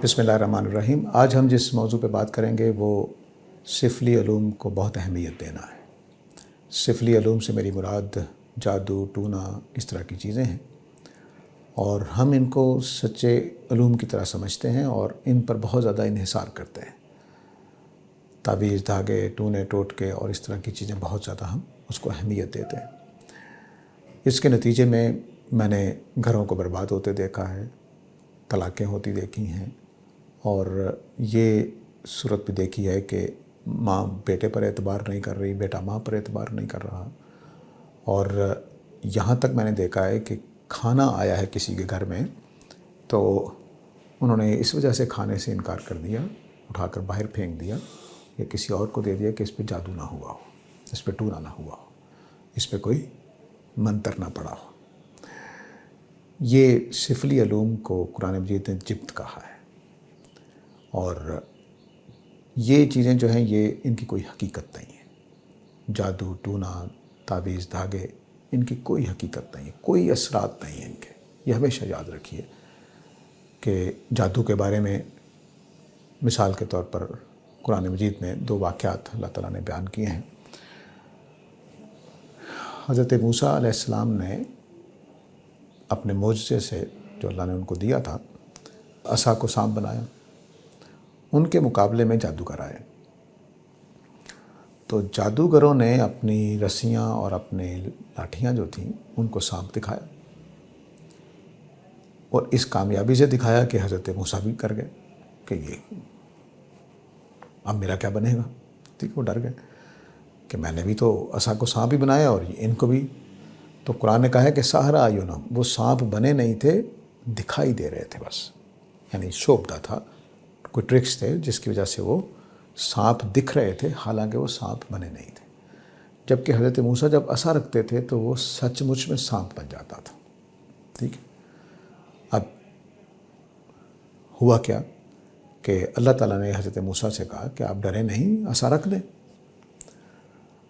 بسم اللہ الرحمن الرحیم۔ آج ہم جس موضوع پہ بات کریں گے وہ سفلی علوم کو بہت اہمیت دینا ہے۔ سفلی علوم سے میری مراد جادو، ٹونا، اس طرح کی چیزیں ہیں، اور ہم ان کو سچے علوم کی طرح سمجھتے ہیں اور ان پر بہت زیادہ انحصار کرتے ہیں۔ تعویذ، دھاگے، ٹونے ٹوٹکے اور اس طرح کی چیزیں بہت زیادہ ہم اس کو اہمیت دیتے ہیں۔ اس کے نتیجے میں نے گھروں کو برباد ہوتے دیکھا ہے، طلاقیں ہوتی دیکھی ہیں، اور یہ صورت بھی دیکھی ہے کہ ماں بیٹے پر اعتبار نہیں کر رہی، بیٹا ماں پر اعتبار نہیں کر رہا، اور یہاں تک میں نے دیکھا ہے کہ کھانا آیا ہے کسی کے گھر میں تو انہوں نے اس وجہ سے کھانے سے انکار کر دیا، اٹھا کر باہر پھینک دیا یا کسی اور کو دے دیا کہ اس پہ جادو نہ ہوا ہو، اس پہ ٹونا نہ ہوا ہو، اس پہ کوئی منتر نہ پڑا ہو۔ یہ سفلی علوم کو قرآن مجید نے جبت کہا ہے، اور یہ چیزیں جو ہیں یہ ان کی کوئی حقیقت نہیں ہے۔ جادو، ٹونا، تعویذ، دھاگے، ان کی کوئی حقیقت نہیں ہے، کوئی اثرات نہیں ہیں ان کے۔ یہ ہمیشہ یاد رکھیے کہ جادو کے بارے میں مثال کے طور پر قرآن مجید میں 2 واقعات اللہ تعالیٰ نے بیان کیے ہیں۔ حضرت موسیٰ علیہ السلام نے اپنے معجزے سے جو اللہ نے ان کو دیا تھا، عصا کو سانپ بنایا، ان کے مقابلے میں جادوگر آئے۔ تو جادوگروں نے اپنی رسیاں اور اپنے لاٹھیاں جو تھیں ان کو سانپ دکھایا، اور اس کامیابی سے دکھایا کہ حضرت موسیٰ بھی کر گئے کہ یہ اب میرا کیا بنے گا۔ ٹھیک، وہ ڈر گئے کہ میں نے بھی تو عصا کو سانپ ہی بنایا اور ان کو بھی۔ تو قرآن نے کہا ہے کہ سحرہ اعینہم، وہ سانپ بنے نہیں تھے، دکھائی دے رہے تھے بس، یعنی شوبدہ تھا، کوئی ٹرکس تھے جس کی وجہ سے وہ سانپ دکھ رہے تھے، حالانکہ وہ سانپ بنے نہیں تھے۔ جبکہ حضرت موسیٰ جب عصا رکھتے تھے تو وہ سچ مچ میں سانپ بن جاتا تھا۔ ٹھیک ہے، اب ہوا کیا کہ اللہ تعالیٰ نے حضرت موسیٰ سے کہا کہ آپ ڈریں نہیں، عصا رکھ دیں۔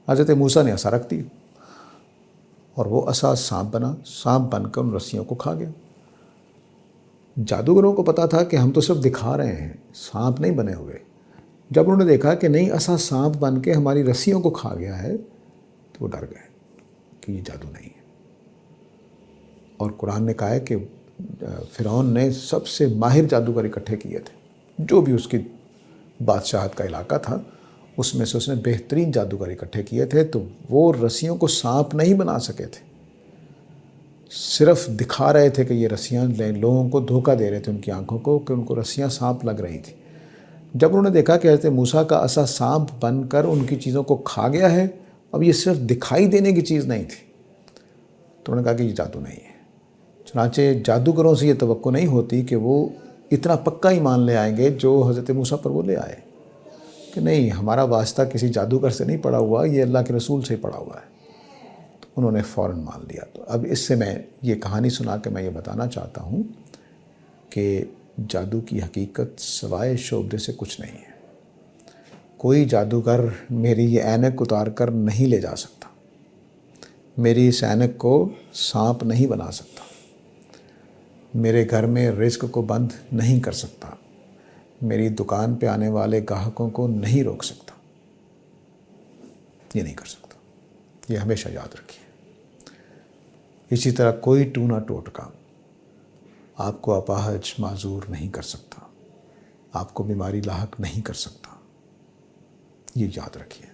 حضرت موسیٰ نے عصا رکھ دی اور وہ عصا سانپ بنا، سانپ بن کر ان رسیوں کو کھا گیا۔ جادوگروں کو پتا تھا کہ ہم تو صرف دکھا رہے ہیں، سانپ نہیں بنے ہوئے۔ جب انہوں نے دیکھا کہ نہیں، عصا سانپ بن کے ہماری رسیوں کو کھا گیا ہے، تو وہ ڈر گئے کہ یہ جادو نہیں ہے۔ اور قرآن نے کہا ہے کہ فرعون نے سب سے ماہر جادوگر اکٹھے کیے تھے، جو بھی اس کی بادشاہت کا علاقہ تھا اس میں سے اس نے بہترین جادوگر اکٹھے کیے تھے، تو وہ رسیوں کو سانپ نہیں بنا سکے تھے، صرف دکھا رہے تھے کہ یہ رسیاں، لوگوں کو دھوکہ دے رہے تھے ان کی آنکھوں کو کہ ان کو رسیاں سانپ لگ رہی تھیں۔ جب انہوں نے دیکھا کہ حضرت موسیٰ کا عصا سانپ بن کر ان کی چیزوں کو کھا گیا ہے، اب یہ صرف دکھائی دینے کی چیز نہیں تھی، تو انہوں نے کہا کہ یہ جادو نہیں ہے۔ چنانچہ جادوگروں سے یہ توقع نہیں ہوتی کہ وہ اتنا پکا ایمان لے آئیں گے جو حضرت موسیٰ پر وہ لے آئے، کہ نہیں، ہمارا واسطہ کسی جادوگر سے نہیں پڑا ہوا، یہ اللہ کے رسول سے ہی پڑا ہوا ہے۔ تو انہوں نے فوراً مان لیا۔ تو اب اس سے میں یہ کہانی سنا کے میں یہ بتانا چاہتا ہوں کہ جادو کی حقیقت سوائے شعبدے سے کچھ نہیں ہے۔ کوئی جادوگر میری یہ عینک اتار کر نہیں لے جا سکتا، میری اس عینک کو سانپ نہیں بنا سکتا، میرے گھر میں رزق کو بند نہیں کر سکتا، میری دکان پہ آنے والے گاہکوں کو نہیں روک سکتا، یہ نہیں کر سکتا۔ یہ ہمیشہ یاد رکھیے۔ اسی طرح کوئی ٹونا ٹوٹکا آپ کو اپاہج، معذور نہیں کر سکتا، آپ کو بیماری لاحق نہیں کر سکتا، یہ یاد رکھیے۔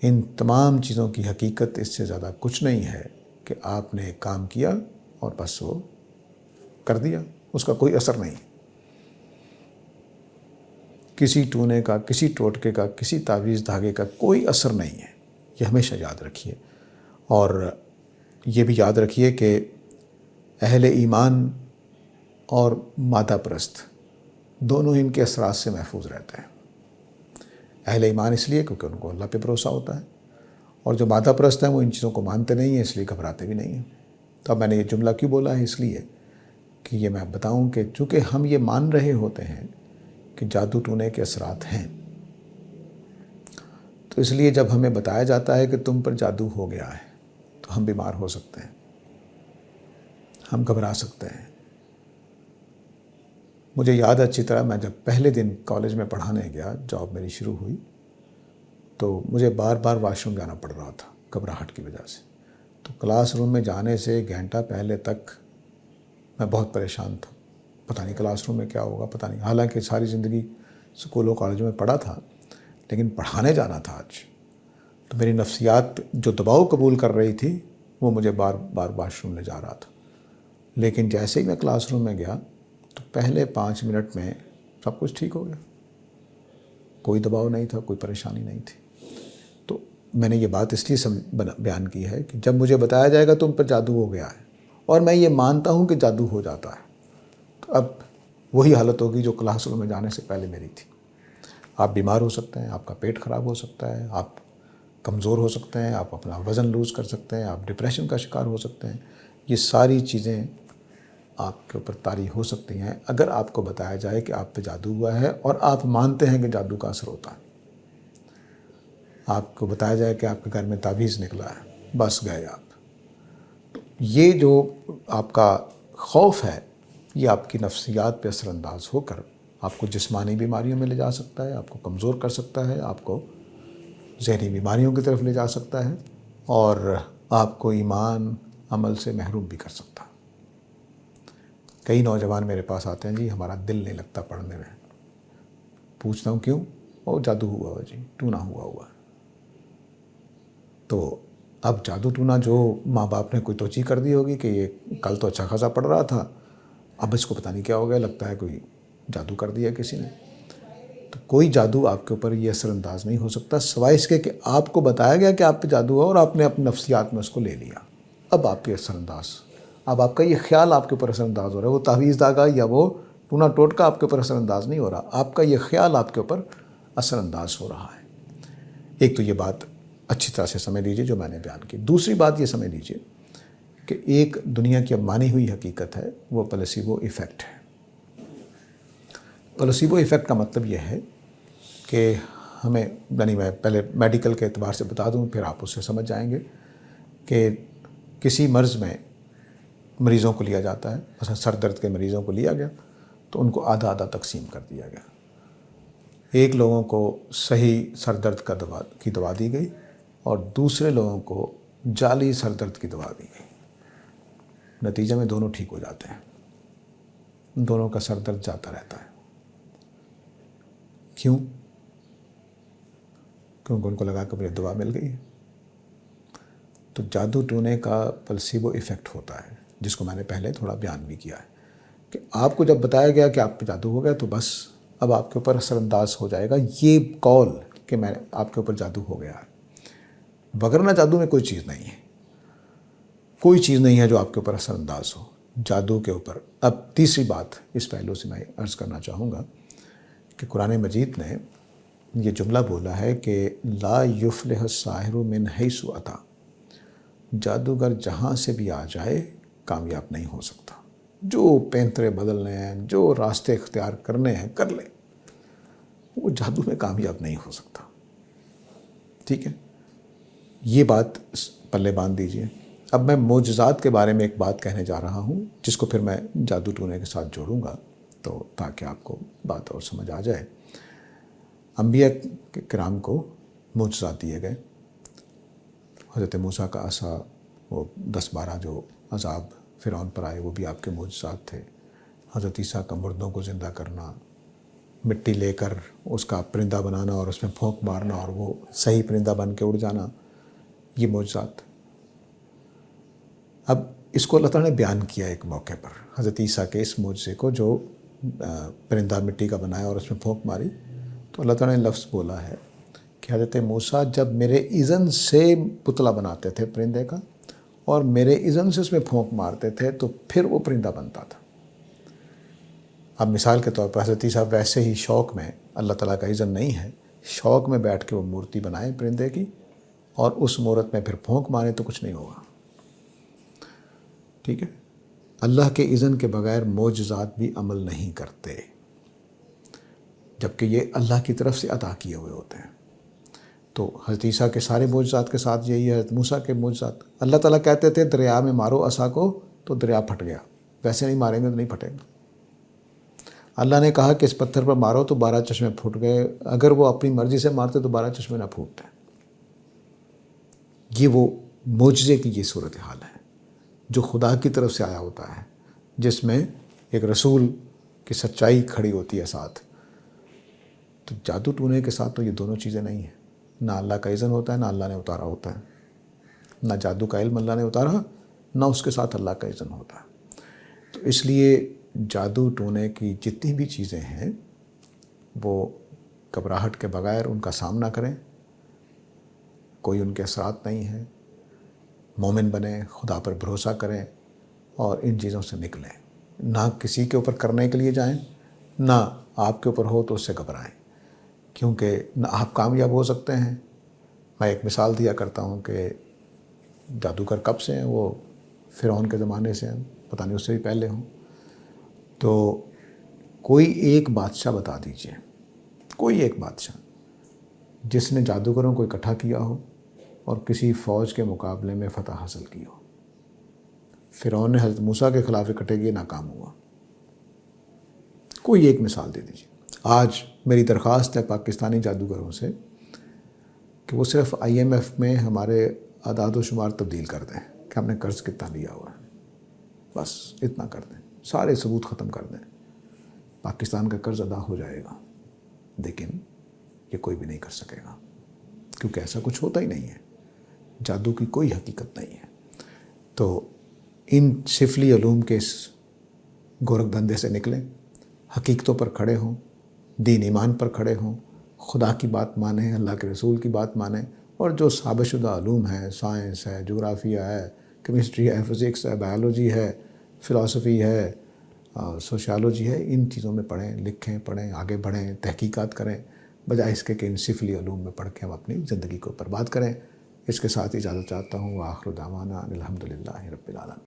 ان تمام چیزوں کی حقیقت اس سے زیادہ کچھ نہیں ہے کہ آپ نے ایک کام کیا اور بس وہ کر دیا، اس کا کوئی اثر نہیں۔ کسی ٹونے کا، کسی ٹوٹکے کا، کسی تعویذ دھاگے کا کوئی اثر نہیں ہے، یہ ہمیشہ یاد رکھیے۔ اور یہ بھی یاد رکھیے کہ اہل ایمان اور مادہ پرست دونوں ان کے اثرات سے محفوظ رہتے ہیں۔ اہل ایمان اس لیے کیونکہ ان کو اللہ پہ بھروسہ ہوتا ہے، اور جو مادہ پرست ہیں وہ ان چیزوں کو مانتے نہیں ہیں، اس لیے گھبراتے بھی نہیں ہیں۔ تو اب میں نے یہ جملہ کیوں بولا ہے؟ اس لیے کہ یہ میں بتاؤں کہ چونکہ ہم یہ مان رہے ہوتے ہیں کہ جادو ٹونے کے اثرات ہیں، تو اس لیے جب ہمیں بتایا جاتا ہے کہ تم پر جادو ہو گیا ہے تو ہم بیمار ہو سکتے ہیں، ہم گھبرا سکتے ہیں، مجھے یاد ہے اچھی طرح، میں جب پہلے دن کالج میں پڑھانے گیا، جاب میری شروع ہوئی، تو مجھے بار بار واش روم جانا پڑ رہا تھا گھبراہٹ کی وجہ سے۔ تو کلاس روم میں جانے سے ایک گھنٹہ پہلے تک میں بہت پریشان تھا، پتہ نہیں کلاس روم میں کیا ہوگا، پتہ نہیں، حالانکہ ساری زندگی اسکولوں کالجوں میں پڑھا تھا، لیکن پڑھانے جانا تھا آج۔ تو میری نفسیات جو دباؤ قبول کر رہی تھی وہ مجھے بار بار واش روم لے جا رہا تھا۔ لیکن جیسے ہی میں کلاس روم میں گیا تو پہلے 5 منٹ میں سب کچھ ٹھیک ہو گیا، کوئی دباؤ نہیں تھا، کوئی پریشانی نہیں تھی۔ تو میں نے یہ بات اس لیے بیان کی ہے کہ جب مجھے بتایا جائے گا تم پر جادو ہو گیا ہے، اور میں یہ مانتا ہوں کہ جادو ہو جاتا ہے، تو اب وہی حالت ہوگی جو کلاس روم میں جانے سے پہلے میری تھی۔ آپ بیمار ہو سکتے ہیں، آپ کا پیٹ خراب ہو سکتا ہے، آپ کمزور ہو سکتے ہیں، آپ اپنا وزن لوز کر سکتے ہیں، آپ ڈپریشن کا شکار ہو سکتے ہیں۔ یہ ساری چیزیں آپ کے اوپر طاری ہو سکتی ہیں اگر آپ کو بتایا جائے کہ آپ پہ جادو ہوا ہے اور آپ مانتے ہیں کہ جادو کا اثر ہوتا ہے۔ آپ کو بتایا جائے کہ آپ کے گھر میں تعویذ نکلا ہے، بس گئے آپ۔ تو یہ جو آپ کا خوف ہے، یہ آپ کی نفسیات پہ اثر انداز ہو کر آپ کو جسمانی بیماریوں میں لے جا سکتا ہے، آپ کو کمزور کر سکتا ہے، آپ کو ذہنی بیماریوں کی طرف لے جا سکتا ہے، اور آپ کو ایمان عمل سے محروم بھی کر سکتا ہے۔ کئی نوجوان میرے پاس آتے ہیں، جی ہمارا دل نہیں لگتا پڑھنے میں۔ پوچھتا ہوں کیوں؟ وہ جادو ہوا ہوا جی، ٹونا ہوا ہے۔ تو اب جادو ٹونا جو ماں باپ نے کوئی توجہ کر دی ہوگی کہ یہ کل تو اچھا خاصا پڑھ رہا تھا، اب اس کو پتہ نہیں کیا ہو گیا، لگتا ہے کوئی جادو کر دیا کسی نے۔ تو کوئی جادو آپ کے اوپر یہ اثر انداز نہیں ہو سکتا، سوائے اس کے کہ آپ کو بتایا گیا کہ آپ پہ جادو ہے اور آپ نے اپنی نفسیات میں اس کو لے لیا۔ اب آپ کے اثر انداز، اب آپ کا یہ خیال آپ کے اوپر اثر انداز ہو رہا ہے، وہ تعویذ داغا یا وہ ٹونا ٹوٹکا آپ کے اوپر اثر انداز نہیں ہو رہا، آپ کا یہ خیال آپ کے اوپر اثر انداز ہو رہا ہے۔ ایک تو یہ بات اچھی طرح سے سمجھ لیجیے جو میں نے بیان کی۔ دوسری بات یہ سمجھ لیجیے کہ ایک دنیا کی اب مانی ہوئی حقیقت ہے، وہ پلیسیبو ایفیکٹ ہے۔ پلیسیبو ایفیکٹ کا مطلب یہ ہے کہ ہمیں، یعنی میں پہلے میڈیکل کے اعتبار سے بتا دوں، پھر آپ اس سے سمجھ جائیں گے کہ کسی مرض میں مریضوں کو لیا جاتا ہے، مثلا سر درد کے مریضوں کو لیا گیا تو ان کو آدھا آدھا تقسیم کر دیا گیا۔ ایک لوگوں کو صحیح سر درد کی دوا دی گئی اور دوسرے لوگوں کو جعلی سر درد کی دوا دی گئی۔ نتیجے میں دونوں ٹھیک ہو جاتے ہیں، دونوں کا سر درد جاتا رہتا ہے۔ کیوں؟ کیونکہ ان کو لگا کہ مجھے دوا مل گئی ہے۔ تو جادو ٹونے کا پلسیبو ایفیکٹ ہوتا ہے، جس کو میں نے پہلے تھوڑا بیان بھی کیا ہے کہ آپ کو جب بتایا گیا کہ آپ پہ جادو ہو گیا تو بس اب آپ کے اوپر اثر انداز ہو جائے گا یہ قول کہ میں آپ کے اوپر جادو ہو گیا ہے، وگرنہ جادو میں کوئی چیز نہیں ہے، کوئی چیز نہیں ہے جو آپ کے اوپر اثر انداز ہو جادو کے اوپر۔ اب تیسری بات اس پہلو سے میں عرض کرنا چاہوں گا کہ قرآن مجید نے یہ جملہ بولا ہے کہ لا یفلح الساحر من حیث اتی، جادوگر جہاں سے بھی آ جائے کامیاب نہیں ہو سکتا۔ جو پینترے بدلنے ہیں، جو راستے اختیار کرنے ہیں کر لے، وہ جادو میں کامیاب نہیں ہو سکتا۔ ٹھیک ہے، یہ بات پلے باندھ دیجئے۔ اب میں معجزات کے بارے میں ایک بات کہنے جا رہا ہوں جس کو پھر میں جادو ٹونے کے ساتھ جوڑوں گا، تو تاکہ آپ کو بات اور سمجھ آ جائے۔ انبیاء کرام کو معجزات دیے گئے۔ حضرت موسیٰ کا عصا، وہ 10-12 جو عذاب فرعون پر آئے وہ بھی آپ کے معجزات تھے۔ حضرت عیسیٰ کا مردوں کو زندہ کرنا، مٹی لے کر اس کا پرندہ بنانا اور اس میں پھونک مارنا اور وہ صحیح پرندہ بن کے اڑ جانا، یہ معجزات۔ اب اس کو اللہ تعالیٰ نے بیان کیا ایک موقع پر، حضرت عیسیٰ کے اس معجزے کو جو پرندہ مٹی کا بنایا اور اس میں پھونک ماری، تو اللہ تعالیٰ نے لفظ بولا ہے کہ حضرت موسیٰ جب میرے اذن سے پتلا بناتے تھے پرندے کا اور میرے اذن سے اس میں پھونک مارتے تھے تو پھر وہ پرندہ بنتا تھا۔ اب مثال کے طور پر حضرت عیسیٰ ویسے ہی شوق میں، اللہ تعالیٰ کا اذن نہیں ہے، شوق میں بیٹھ کے وہ مورتی بنائیں پرندے کی اور اس مورت میں پھر پھونک مارے تو کچھ نہیں ہوگا۔ ٹھیک ہے، اللہ کے اذن کے بغیر معجزات بھی عمل نہیں کرتے، جبکہ یہ اللہ کی طرف سے عطا کیے ہوئے ہوتے ہیں۔ تو حضرت عیسیٰ کے سارے معجزات کے ساتھ یہی ہے۔ حضرت موسیٰ کے معجزات، اللہ تعالیٰ کہتے تھے دریا میں مارو عصا کو تو دریا پھٹ گیا، ویسے نہیں ماریں گے تو نہیں پھٹے گا۔ اللہ نے کہا کہ اس پتھر پر مارو تو 12 چشمے پھوٹ گئے، اگر وہ اپنی مرضی سے مارتے تو 12 چشمے نہ پھوٹتے۔ یہ وہ معجزے کی یہ صورتحال ہے جو خدا کی طرف سے آیا ہوتا ہے، جس میں ایک رسول کی سچائی کھڑی ہوتی ہے ساتھ۔ تو جادو ٹونے کے ساتھ تو یہ دونوں چیزیں نہیں ہیں، نہ اللہ کا اذن ہوتا ہے، نہ اللہ نے اتارا ہوتا ہے، نہ جادو کا علم اللہ نے اتارا، نہ اس کے ساتھ اللہ کا اذن ہوتا ہے۔ تو اس لیے جادو ٹونے کی جتنی بھی چیزیں ہیں وہ گھبراہٹ کے بغیر ان کا سامنا کریں، کوئی ان کے اثرات نہیں ہیں، مومن بنیں، خدا پر بھروسہ کریں اور ان چیزوں سے نکلیں، نہ کسی کے اوپر کرنے کے لیے جائیں، نہ آپ کے اوپر ہو تو اس سے گھبرائیں، کیونکہ نہ آپ کامیاب ہو سکتے ہیں۔ میں ایک مثال دیا کرتا ہوں کہ جادوگر کب سے ہیں، وہ فرعون کے زمانے سے ہیں، پتہ نہیں اس سے بھی پہلے ہوں۔ تو کوئی ایک بادشاہ بتا دیجئے، کوئی ایک بادشاہ جس نے جادوگروں کو اکٹھا کیا ہو اور کسی فوج کے مقابلے میں فتح حاصل کی ہو۔ فرعون نے حضرت موسیٰ کے خلاف اکٹھے کیے، ناکام ہوا۔ کوئی ایک مثال دے دیجیے۔ آج میری درخواست ہے پاکستانی جادوگروں سے کہ وہ صرف IMF میں ہمارے اعداد و شمار تبدیل کر دیں کہ ہم نے قرض کتنا لیا ہوا ہے، بس اتنا کر دیں، سارے ثبوت ختم کر دیں، پاکستان کا قرض ادا ہو جائے گا۔ لیکن یہ کوئی بھی نہیں کر سکے گا، کیونکہ ایسا کچھ ہوتا ہی نہیں ہے، جادو کی کوئی حقیقت نہیں ہے۔ تو ان سفلی علوم کے اس گورکھ دھندے سے نکلیں، حقیقتوں پر کھڑے ہوں، دین ایمان پر کھڑے ہوں، خدا کی بات مانیں، اللہ کے رسول کی بات مانیں، اور جو ثابت شدہ علوم ہیں، سائنس ہے، جغرافیہ ہے، کیمسٹری ہے، فزکس ہے، بایولوجی ہے، فلاسفی ہے، سوشیالوجی ہے، ان چیزوں میں پڑھیں، لکھیں، پڑھیں، آگے بڑھیں، تحقیقات کریں، بجائے اس کے کہ ان سفلی علوم میں پڑھ کے ہم اپنی زندگی کو برباد کریں۔ اس کے ساتھ اجازت چاہتا ہوں۔ وآخر دعوانا الحمدللہ رب العالمین۔